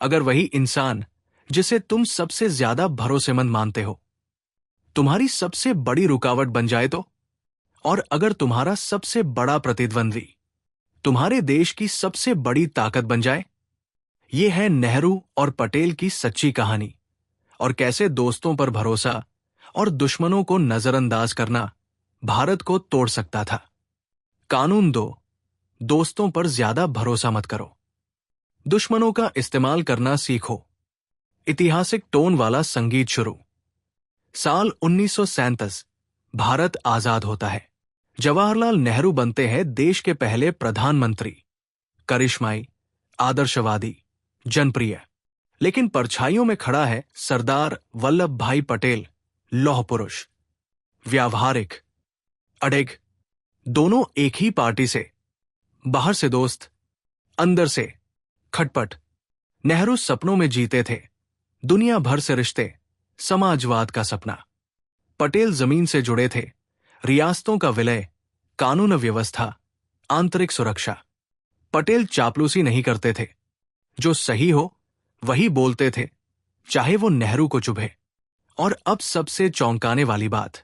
अगर वही इंसान जिसे तुम सबसे ज्यादा भरोसेमंद मानते हो तुम्हारी सबसे बड़ी रुकावट बन जाए तो? और अगर तुम्हारा सबसे बड़ा प्रतिद्वंद्वी तुम्हारे देश की सबसे बड़ी ताकत बन जाए? ये है नेहरू और पटेल की सच्ची कहानी, और कैसे दोस्तों पर भरोसा और दुश्मनों को नजरअंदाज करना भारत को तोड़ सकता था। कानून 2, दोस्तों पर ज्यादा भरोसा मत करो, दुश्मनों का इस्तेमाल करना सीखो। ऐतिहासिक टोन वाला संगीत शुरू। साल 1937 भारत आजाद होता है। जवाहरलाल नेहरू बनते हैं देश के पहले प्रधानमंत्री। करिश्माई, आदर्शवादी, जनप्रिय, लेकिन परछाइयों में खड़ा है सरदार वल्लभ भाई पटेल, लौह पुरुष, व्यावहारिक, अड़िग, दोनों एक ही पार्टी से, बाहर से दोस्त, अंदर से खटपट। नेहरू सपनों में जीते थे, दुनिया भर से रिश्ते, समाजवाद का सपना। पटेल जमीन से जुड़े थे, रियासतों का विलय, कानून व्यवस्था, आंतरिक सुरक्षा। पटेल चापलूसी नहीं करते थे, जो सही हो वही बोलते थे, चाहे वो नेहरू को चुभे। और अब सबसे चौंकाने वाली बात,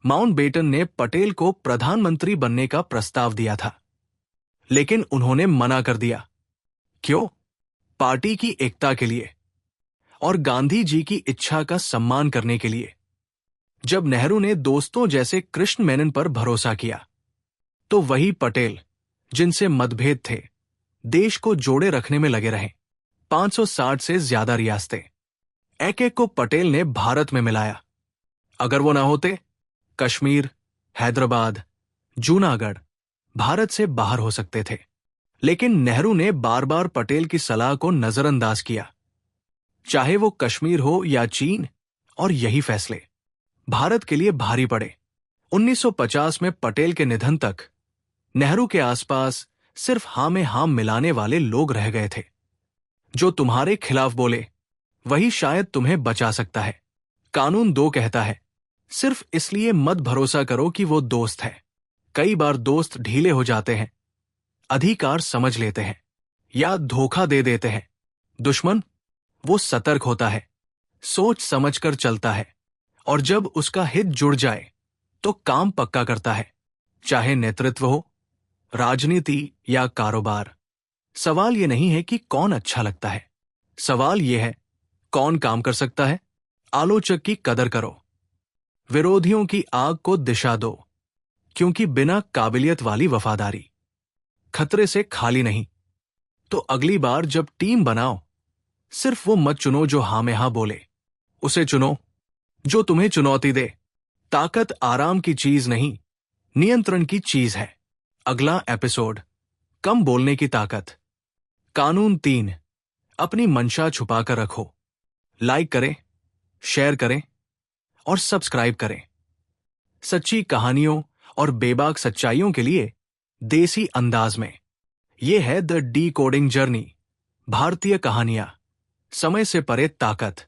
माउंटबेटन ने पटेल को प्रधानमंत्री बनने का प्रस्ताव दिया था, लेकिन उन्होंने मना कर दिया। क्यों? पार्टी की एकता के लिए और गांधी जी की इच्छा का सम्मान करने के लिए। जब नेहरू ने दोस्तों जैसे कृष्ण मेनन पर भरोसा किया, तो वही पटेल जिनसे मतभेद थे, देश को जोड़े रखने में लगे रहे। 560 से ज्यादा रियासतें, एक एक को पटेल ने भारत में मिलाया। अगर वो ना होते, कश्मीर, हैदराबाद, जूनागढ़ भारत से बाहर हो सकते थे। लेकिन नेहरू ने बार बार पटेल की सलाह को नजरअंदाज किया, चाहे वो कश्मीर हो या चीन, और यही फैसले भारत के लिए भारी पड़े। 1950 में पटेल के निधन तक नेहरू के आसपास सिर्फ हां में हां मिलाने वाले लोग रह गए थे। जो तुम्हारे खिलाफ बोले वही शायद तुम्हें बचा सकता है। कानून 2 कहता है, सिर्फ इसलिए मत भरोसा करो कि वो दोस्त है। कई बार दोस्त ढीले हो जाते हैं, अधिकार समझ लेते हैं या धोखा दे देते हैं। दुश्मन, वो सतर्क होता है, सोच समझकर चलता है, और जब उसका हित जुड़ जाए तो काम पक्का करता है, चाहे नेतृत्व हो, राजनीति या कारोबार। सवाल ये नहीं है कि कौन अच्छा लगता है, सवाल ये है कौन काम कर सकता है। आलोचक की कदर करो, विरोधियों की आग को दिशा दो, क्योंकि बिना काबिलियत वाली वफादारी खतरे से खाली नहीं। तो अगली बार जब टीम बनाओ, सिर्फ वो मत चुनो जो हां में हां बोले, उसे चुनो जो तुम्हें चुनौती दे। ताकत आराम की चीज नहीं, नियंत्रण की चीज है। अगला एपिसोड, कम बोलने की ताकत। कानून 3, अपनी मंशा छुपाकर रखो। लाइक करें, शेयर करें और सब्सक्राइब करें। सच्ची कहानियों और बेबाक सच्चाइयों के लिए देसी अंदाज में। यह है द डी कोडिंग जर्नी, भारतीय कहानियां, समय से परे ताकत।